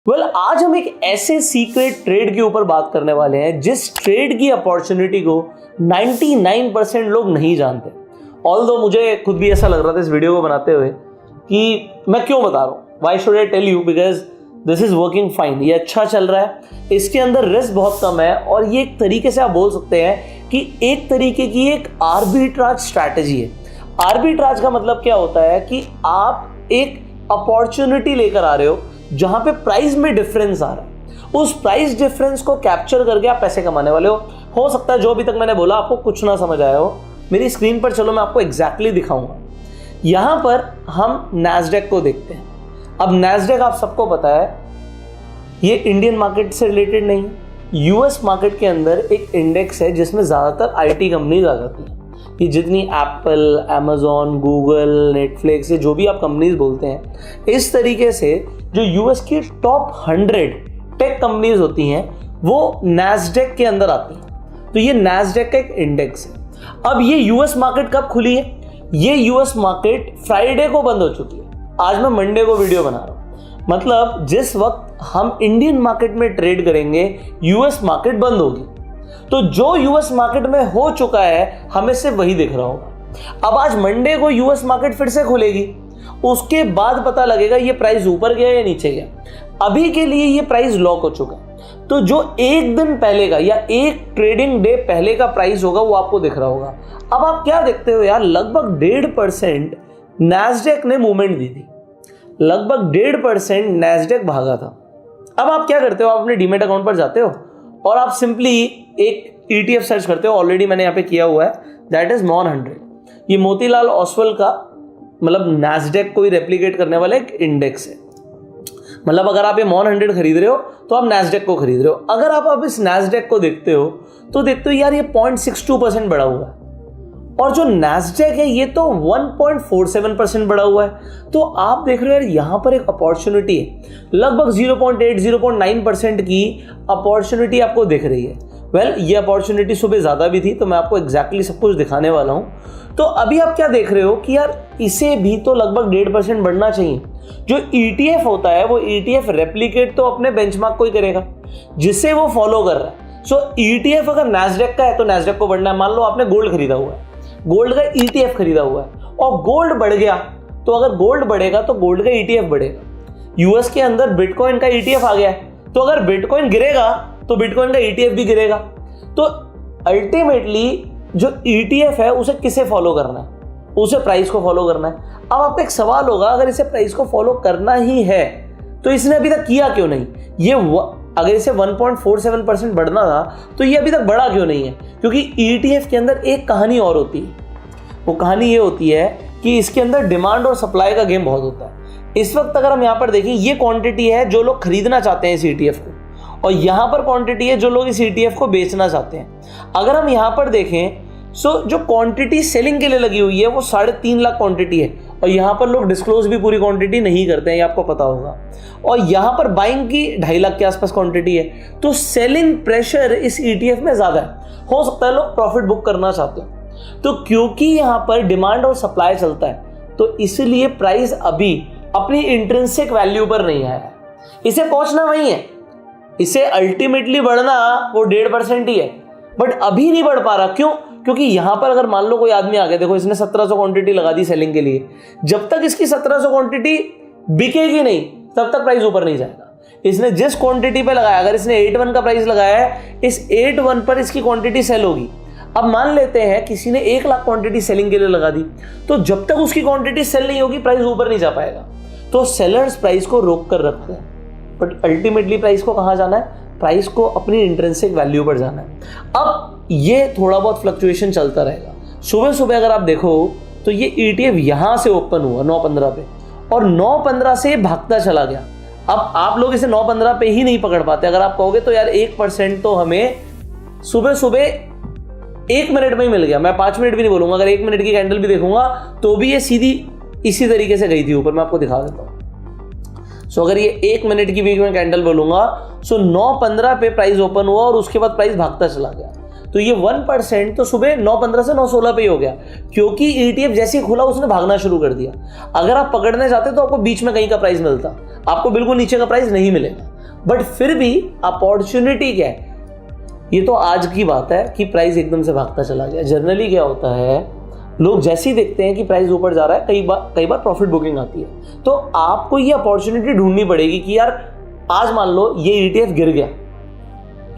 आज हम एक ऐसे सीक्रेट ट्रेड के ऊपर बात करने वाले हैं जिस ट्रेड की अपॉर्चुनिटी को 99% लोग नहीं जानते। ऑल्दो मुझे खुद भी ऐसा लग रहा था इस वीडियो को बनाते हुए कि मैं क्यों बता रहा हूँ, why should I tell you, because this is working fine, ये अच्छा चल रहा है, इसके अंदर रिस्क बहुत कम है और ये एक तरीके से आप बोल सकते हैं कि एक तरीके की एक आर्बिट्राज स्ट्रैटेजी है। आर्बिट्राज का मतलब क्या होता है कि आप एक अपॉर्चुनिटी लेकर आ रहे हो जहां पे प्राइस में डिफरेंस आ रहा है, उस प्राइस डिफरेंस को कैप्चर करके आप पैसे कमाने वाले हो सकता है जो अभी तक मैंने बोला आपको कुछ ना समझ आया हो, मेरी स्क्रीन पर चलो मैं आपको एग्जैक्टली दिखाऊंगा। यहां पर हम नैस्डैक को देखते हैं। अब नैस्डैक आप सबको पता है ये इंडियन मार्केट से रिलेटेड नहीं है, यूएस मार्केट के अंदर एक इंडेक्स है जिसमें ज़्यादातर आईटी कंपनीज आ जाती हैं। ये जितनी एप्पल, अमेजॉन, गूगल, नेटफ्लिक्स, ये जो भी आप कंपनीज बोलते हैं, इस तरीके से जो यूएस की टॉप 100 टेक कंपनीज होती हैं वो नैस्डैक के अंदर आती हैं। तो ये नैस्डैक का एक इंडेक्स है। अब ये यूएस मार्केट कब खुली है? ये यूएस मार्केट फ्राइडे को बंद हो चुकी है। आज मैं मंडे को वीडियो बना रहा हूँ, मतलब जिस वक्त हम इंडियन मार्केट में ट्रेड करेंगे यूएस मार्केट बंद होगी। तो जो यूएस मार्केट में हो चुका है हमें सिर्फ वही दिख रहा होगा। अब आज मंडे को यूएस मार्केट फिर से खुलेगी, उसके बाद पता लगेगा ये प्राइस ऊपर गया या नीचे गया। अभी के लिए ये प्राइस लॉक हो चुका है, तो जो एक दिन पहले का या एक ट्रेडिंग डे पहले का प्राइस होगा वो आपको दिख रहा होगा। अब आप क्या देखते हो यार, लगभग 1.5% नैस्डैक ने मूवमेंट दी थी, लगभग 1.5% नैस्डैक भागा था। अब आप क्या करते हो, आप अपने डीमेट अकाउंट पर जाते हो और आप सिंपली एक ETF सर्च करते हो। ऑलरेडी मैंने यहाँ पे किया हुआ है, दैट इज मॉन 100। ये मोतीलाल ओसवाल का मतलब नैस्डैक को ही रेप्लिकेट करने वाला एक इंडेक्स है। मतलब अगर आप ये मॉन 100 खरीद रहे हो तो आप नैस्डैक को खरीद रहे हो। अगर आप इस नैस्डैक को देखते हो तो देखते हो यार ये 0.62% बढ़ा हुआ है और जो नैस्डैक है ये तो 1.47% बढ़ा हुआ है। तो आप देख रहे हो यार यहाँ पर एक अपॉर्चुनिटी है, लगभग 0.9% की अपॉर्चुनिटी आपको दिख रही है। ये अपॉर्चुनिटी सुबह ज़्यादा भी थी, तो मैं आपको एग्जैक्टली सब कुछ दिखाने वाला हूँ। तो अभी आप क्या देख रहे हो कि यार इसे भी तो लगभग 1.5% बढ़ना चाहिए। जो ETF होता है वो ETF रेप्लिकेट तो अपने बेंचमार्क को ही करेगा जिसे वो फॉलो कर रहा है। सो ETF अगर नैस्डैक का है तो नैस्डैक को बढ़ना है। मान लो आपने गोल्ड खरीदा हुआ है, गोल्ड का ETF खरीदा हुआ है और गोल्ड बढ़ गया, तो अगर गोल्ड बढ़ेगा तो गोल्ड का ETF बढ़ेगा। यूएस के अंदर बिटकॉइन का ETF आ गया है, तो अगर बिटकॉइन गिरेगा तो बिटकॉइन का ETF भी गिरेगा। तो अल्टीमेटली जो ETF है उसे किसे फॉलो करना है? उसे प्राइस को फॉलो करना है। अब आपका एक सवाल होगा, अगर इसे प्राइस को फॉलो करना ही है तो इसने अभी तक किया क्यों नहीं? अगर इसे 1.47% बढ़ना था तो ये अभी तक बढ़ा क्यों नहीं है? क्योंकि ETF के अंदर एक कहानी और होती है। वो कहानी ये होती है कि इसके अंदर डिमांड और सप्लाई का गेम बहुत होता है। इस वक्त अगर हम यहाँ पर देखें, ये क्वांटिटी है जो लोग खरीदना चाहते हैं इस ETF को, और यहाँ पर क्वांटिटी है जो लोग इस ETF को बेचना चाहते हैं। अगर हम यहाँ पर देखें सो जो क्वांटिटी सेलिंग के लिए लगी हुई है वो 3.5 लाख क्वांटिटी है, और यहाँ पर लोग डिस्क्लोज भी पूरी क्वांटिटी नहीं करते हैं, ये आपको पता होगा। और यहाँ पर बाइंग की 2.5 लाख के आसपास क्वांटिटी है। तो सेलिंग प्रेशर इस ETF में ज़्यादा है, हो सकता है लोग प्रॉफिट बुक करना चाहते हैं। तो क्योंकि यहाँ पर डिमांड और सप्लाई चलता है तो इसलिए प्राइस अभी अपनी इंट्रिंसिक वैल्यू पर नहीं आया है। इसे पहुँचना वही है, इसे अल्टीमेटली बढ़ना वो 1.5% ही है, बट अभी नहीं बढ़ पा रहा। क्यों? क्योंकि यहां पर अगर मान लो कोई आदमी आ गया, देखो इसने 1700 क्वांटिटी लगा दी सेलिंग के लिए, जब तक इसकी 1700 क्वांटिटी बिकेगी नहीं तब तक प्राइस ऊपर नहीं जाएगा। इसने जिस क्वांटिटी पे लगाया, अगर इसने 8.1 का प्राइस लगाया है, इस 8.1 पर इसकी क्वांटिटी सेल होगी। अब मान लेते हैं किसी ने 1 लाख क्वांटिटी सेलिंग के लिए लगा दी, तो जब तक उसकी क्वांटिटी सेल नहीं होगी प्राइस ऊपर नहीं जा पाएगा। तो सेलर्स प्राइस को रोक कर रखते हैं, बट अल्टीमेटली प्राइस को कहाँ जाना है? प्राइस को अपनी इंट्रिंसिक वैल्यू पर जाना है। अब ये थोड़ा बहुत फ्लक्चुएशन चलता रहेगा। सुबह सुबह अगर आप देखो तो ये ETF यहां से ओपन हुआ 9.15 पे और 9.15 से भागता चला गया। अब आप लोग इसे 9.15 पे ही नहीं पकड़ पाते। अगर आप कहोगे तो यार 1% तो हमें सुबह सुबह 1 मिनट में ही मिल गया, मैं 5 मिनट भी नहीं बोलूंगा, अगर 1 मिनट की कैंडल भी देखूंगा तो भी ये सीधी इसी तरीके से गई थी ऊपर। मैं आपको दिखा देता हूँ। सो अगर ये 1 मिनट की भी मैं कैंडल बोलूंगा, सो 9.15 पे प्राइस ओपन हुआ और उसके बाद प्राइस भागता चला गया। तो ये 1% तो सुबह 9.15 से 9.16 पे ही हो गया, क्योंकि ETF जैसे ही खुला उसने भागना शुरू कर दिया। अगर आप पकड़ने जाते तो आपको बीच में कहीं का प्राइस मिलता, आपको बिल्कुल नीचे का प्राइस नहीं मिलेगा। बट फिर भी अपॉर्चुनिटी क्या है, ये तो आज की बात है कि प्राइस एकदम से भागता चला गया। जनरली क्या होता है, लोग जैसे ही देखते हैं कि प्राइस ऊपर जा रहा है, कई बार प्रॉफिट बुकिंग आती है। तो आपको ये अपॉर्चुनिटी ढूंढनी पड़ेगी कि यार आज मान लो ये ETF गिर गया,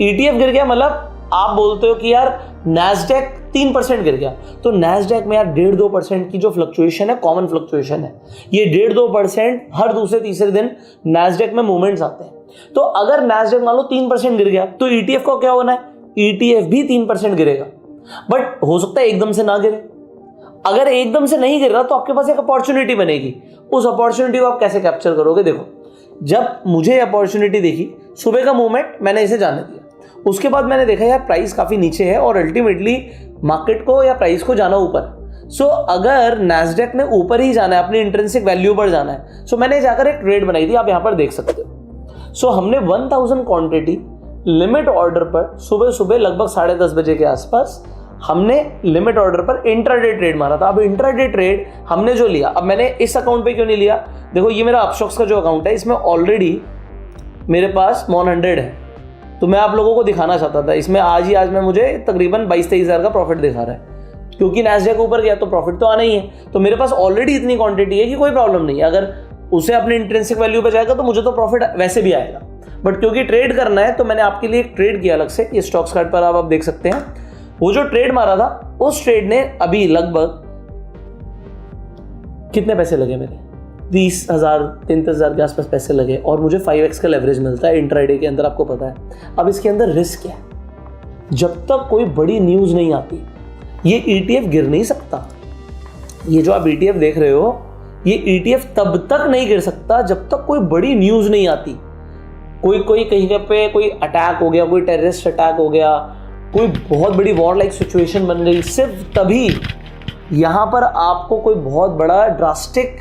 ETF गिर गया, मतलब आप बोलते हो कि यार नैस्डैक 3% गिर गया, तो नैस्डैक में यार 1.5-2% की जो फ्लक्चुएशन है, कॉमन फ्लक्चुएशन है, ये 1.5-2% हर दूसरे तीसरे दिन नैस्डैक में मूवमेंट्स आते हैं। तो अगर नैस्डैक मान लो 3% गिर गया, तो ETF को क्या होना है, ETF भी 3% गिरेगा। बट हो सकता है एकदम से ना गिरे। अगर एकदम से नहीं गिर रहा तो आपके पास एक अपॉर्चुनिटी बनेगी। उस अपॉर्चुनिटी को आप कैसे कैप्चर करोगे? देखो, जब मुझे अपॉर्चुनिटी देखी, सुबह का मूवमेंट मैंने इसे जाने दिया, उसके बाद मैंने देखा यार प्राइस काफी नीचे है और अल्टीमेटली मार्केट को या प्राइस को जाना ऊपर। सो अगर नैस्डैक ने ऊपर ही जाना है, अपनी इंट्रिंसिक वैल्यू पर जाना है, सो मैंने जाकर एक ट्रेड बनाई थी, आप यहां पर देख सकते हो। सो हमने 1000 क्वांटिटी लिमिट ऑर्डर पर सुबह सुबह लगभग 10:30 बजे के आसपास हमने लिमिट ऑर्डर पर इंट्राडे ट्रेड मारा था। अब इंट्राडे ट्रेड हमने जो लिया, अब मैंने इस अकाउंट पे क्यों नहीं लिया, देखो ये मेरा अपस्टॉक्स का जो अकाउंट है, इसमें ऑलरेडी मेरे पास 100 है, तो मैं आप लोगों को दिखाना चाहता था। इसमें आज में मुझे तकरीबन 22-23 हज़ार का प्रॉफिट दिखा रहा है, क्योंकि नैस्डैक ऊपर गया तो प्रॉफिट तो आना ही है। तो मेरे पास ऑलरेडी इतनी क्वांटिटी है कि कोई प्रॉब्लम नहीं है, अगर उसे अपने इंट्रिंसिक वैल्यू पे जाएगा तो मुझे तो प्रॉफिट वैसे भी आएगा। बट क्योंकि ट्रेड करना है तो मैंने आपके लिए एक ट्रेड किया अलग से, ये स्टॉक्स कार्ड पर आप देख सकते हैं। वो जो ट्रेड मारा था, उस ट्रेड ने अभी लगभग कितने पैसे लगे मेरे, 20,000 33,000 के आसपास पैसे लगे, और मुझे 5x का लेवरेज मिलता है इंट्राडे के अंदर, आपको पता है। अब इसके अंदर रिस्क क्या है, जब तक कोई बड़ी न्यूज नहीं आती ये ETF गिर नहीं सकता। ये जो आप ETF देख रहे हो, ये ETF तब तक नहीं गिर सकता जब तक कोई बड़ी न्यूज नहीं आती। कोई कहीं पे कोई अटैक हो गया, कोई टेररिस्ट अटैक हो गया, कोई बहुत बड़ी वॉर लाइक सिचुएशन बन गई, सिर्फ तभी यहां पर आपको कोई बहुत बड़ा ड्रास्टिक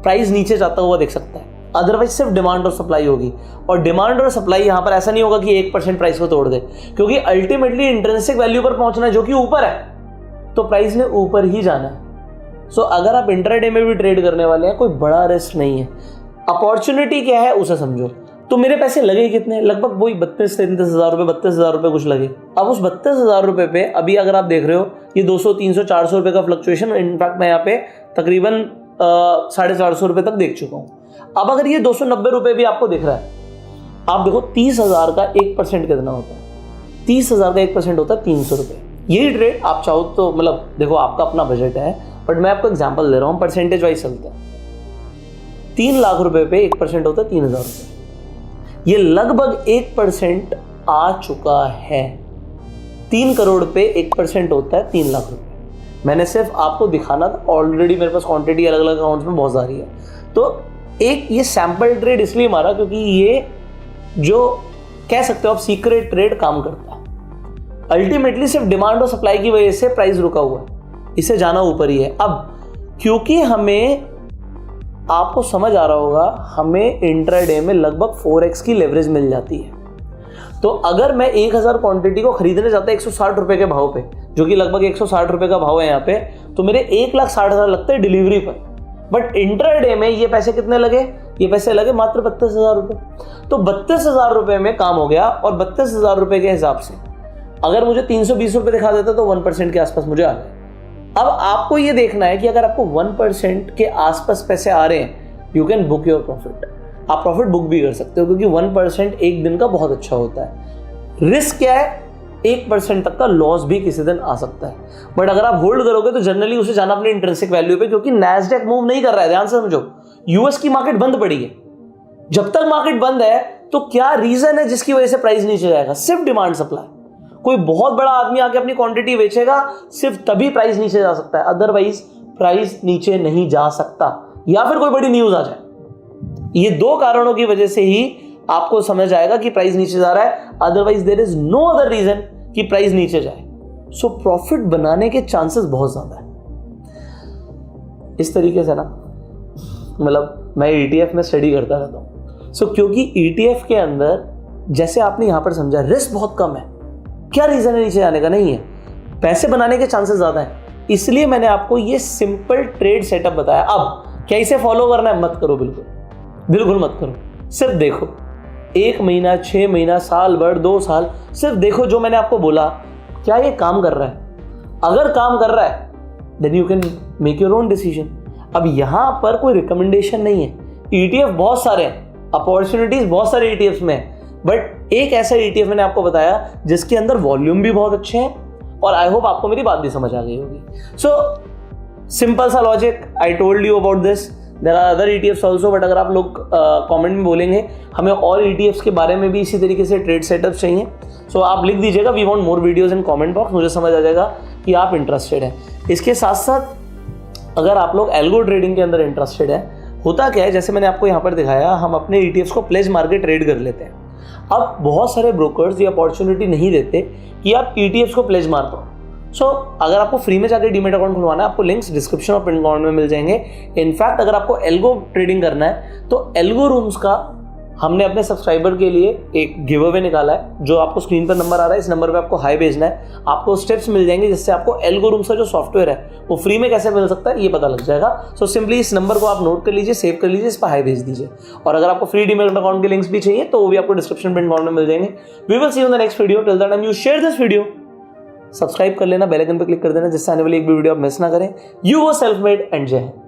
प्राइस नीचे जाता हुआ देख सकता है। अदरवाइज सिर्फ डिमांड और सप्लाई होगी, और डिमांड और सप्लाई यहां पर ऐसा नहीं होगा कि 1% प्राइस को तोड़ दे, क्योंकि अल्टीमेटली इंट्रिंसिक वैल्यू पर पहुंचना है जो कि ऊपर है, तो प्राइस ने ऊपर ही जाना है। सो अगर आप इंट्राडे में भी ट्रेड करने वाले हैं, कोई बड़ा रिस्क नहीं है। अपॉर्चुनिटी क्या है उसे समझो। तो मेरे पैसे लगे कितने, लगभग वही 32-33 हज़ार रुपये, 32 हज़ार रुपये कुछ लगे। अब उस 32 हज़ार रुपये पे अभी अगर आप देख रहे हो, ये 200, 300, 400 रुपये का फ्लक्चुएशन, इनफैक्ट मैं यहाँ पे तकरीबन 450 रुपये तक देख चुका हूँ। अब अगर ये 290 रुपये भी आपको दिख रहा है, आप देखो 30,000 का 1% कितना होता है, 30,000 का 1% होता है 300 रुपये। यही ट्रेड आप चाहो तो, मतलब देखो आपका अपना बजट है, बट मैं आपको एग्जाम्पल दे रहा हूँ, परसेंटेज वाइज चलता है। 3 लाख रुपए पे 1% होता है 3,000 रुपये, ये लगभग 1% आ चुका है। 3 करोड़ पे 1% होता है 3 लाख रुपए। मैंने सिर्फ आपको दिखाना था, ऑलरेडी मेरे पास क्वांटिटी अलग अलग अकाउंट्स में बहुत सारी है। तो एक ये सैंपल ट्रेड इसलिए मारा क्योंकि ये जो कह सकते हो आप सीक्रेट ट्रेड काम करता है। अल्टीमेटली सिर्फ डिमांड और सप्लाई की वजह से प्राइस रुका हुआ है, इसे जाना ऊपर ही है। अब क्योंकि हमें, आपको समझ आ रहा होगा, हमें इंट्राडे में लगभग 4x की लेवरेज मिल जाती है। तो अगर मैं 1000 क्वांटिटी को खरीदने जाता है 160 रुपए के भाव पे, जो कि लगभग 160 रुपए का भाव है यहाँ पे, तो मेरे 1,60,000 लगते हैं डिलीवरी पर। बट इंट्राडे में ये पैसे कितने लगे, ये पैसे लगे मात्र 32,000 रुपये। तो 32,000 रुपये में काम हो गया, और 32,000 रुपये के हिसाब से अगर मुझे 320 रुपये दिखा देता तो 1% के आसपास मुझे आ गए। अब आपको ये देखना है कि अगर आपको 1% के आसपास पैसे आ रहे हैं, you can book your profit. आप प्रॉफिट बुक भी कर सकते हो, क्योंकि 1% एक दिन का बहुत अच्छा होता है। रिस्क क्या है, 1% तक का लॉस भी किसी दिन आ सकता है। बट अगर आप होल्ड करोगे तो जनरली उसे जाना अपनी इंट्रिंसिक वैल्यू पे, क्योंकि नैस्डैक मूव नहीं कर रहा है। ध्यान से समझो, यूएस की मार्केट बंद पड़ी है। जब तक मार्केट बंद है तो क्या रीजन है जिसकी वजह से प्राइस नीचे जाएगा? सिर्फ डिमांड सप्लाई। कोई बहुत बड़ा आदमी आके अपनी क्वांटिटी बेचेगा, सिर्फ तभी प्राइस नीचे जा सकता है, अदरवाइज प्राइस नीचे नहीं जा सकता, या फिर कोई बड़ी न्यूज आ जाए। ये 2 कारणों की वजह से ही आपको समझ आएगा कि प्राइस नीचे जा रहा है, otherwise there is no other reason कि प्राइस नीचे जाए। सो प्रॉफिट बनाने के चांसेस बहुत ज्यादा है। इस तरीके से ना, मतलब मैं ETF में स्टडी करता रहता हूं। सो क्योंकि ETF के अंदर, जैसे आपने यहां पर समझा, रिस्क बहुत कम है। क्या रीजन है नीचे जाने का? नहीं है, पैसे बनाने के चांसेस ज्यादा हैं। इसलिए मैंने आपको ये सिंपल ट्रेड सेटअप बताया। अब क्या इसे फॉलो करना है? मत करो, बिल्कुल बिल्कुल मत करो। सिर्फ देखो, 1 महीना, 6 महीना, साल भर, 2 साल, सिर्फ देखो जो मैंने आपको बोला, क्या ये काम कर रहा है? अगर काम कर रहा है then you can make your own decision. अब यहाँ पर कोई रिकमेंडेशन नहीं है। ETF बहुत सारे हैं, अपॉर्चुनिटीज बहुत सारे ETFs में है, बट एक ऐसा ETF मैंने आपको बताया जिसके अंदर वॉल्यूम भी बहुत अच्छे हैं, और आई होप आपको मेरी बात भी समझ आ गई होगी। सो सिंपल सा logic, I told you about this. There are other ETFs also, but अगर आप लोग कमेंट में बोलेंगे हमें और ETFs के बारे में भी इसी तरीके से ट्रेड सेटअप चाहिए, सो आप लिख दीजिएगा we want more videos in comment box, मुझे समझ आ जाएगा कि आप इंटरेस्टेड हैं। इसके साथ साथ अगर आप लोग एल्गो ट्रेडिंग के अंदर इंटरेस्टेड है, होता क्या है, जैसे मैंने आपको यहाँ पर दिखाया, हम अपने ETFs को प्लेज मार के ट्रेड कर लेते हैं। अब बहुत सारे ब्रोकर्स ये अपॉर्चुनिटी नहीं देते कि आप ETFs को प्लेज मार पाओ। सो अगर आपको फ्री में जाकर डीमेट अकाउंट खुलवाना है, आपको लिंक्स डिस्क्रिप्शन और पिन कमेंट में मिल जाएंगे। इनफैक्ट अगर आपको एल्गो ट्रेडिंग करना है तो एल्गो रूम्स का हमने अपने सब्सक्राइबर के लिए एक गिव अवे निकाला है, जो आपको स्क्रीन पर नंबर आ रहा है, इस नंबर पे आपको हाई भेजना है, आपको स्टेप्स मिल जाएंगे जिससे आपको एल्गो रूम्स का जो सॉफ्टवेयर है वो फ्री में कैसे मिल सकता है ये पता लग जाएगा। सो सिंपली इस नंबर को आप नोट कर लीजिए, सेव कर लीजिए, इस पर हाई भेज दीजिए। और अगर आपको फ्री डीमेट अकाउंट के लिंक्स भी चाहिए तो वो भी आपको डिस्क्रिप्शन पिन कमेंट में मिल जाएंगे। We will see you in the next video. Till that time you share this video, subscribe कर लेना, बेल आइकन पर क्लिक कर देना जिससे आने वाली एक भी वीडियो आप मिस ना करें। यू वो सेल्फ मेड एंड जय हिंद।